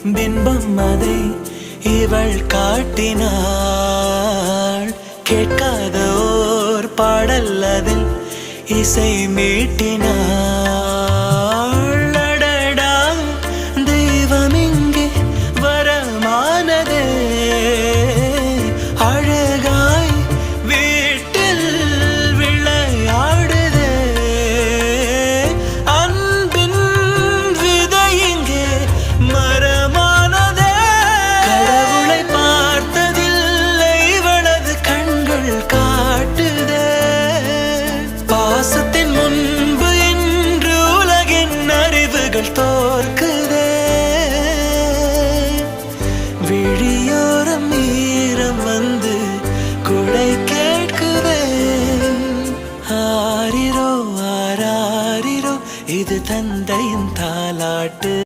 பிம்பம் அதை இவள் காட்டினாள். கேட்காத ஓர் பாடல் அதில் இசை மீட்டினாள். அடடா தெய்வம் இங்கே வரமானதே, அழகாய் வீட்டில் விளையாடுதே. அன்பின் விதை இங்கே மரமானதே. கடவுளை பார்த்ததில்லை இவளது கண்கள் காட்டுதே. பாசத்தின் முன்பு இன்று உலகின் அறிவுகள் தோற்குதே. விழிய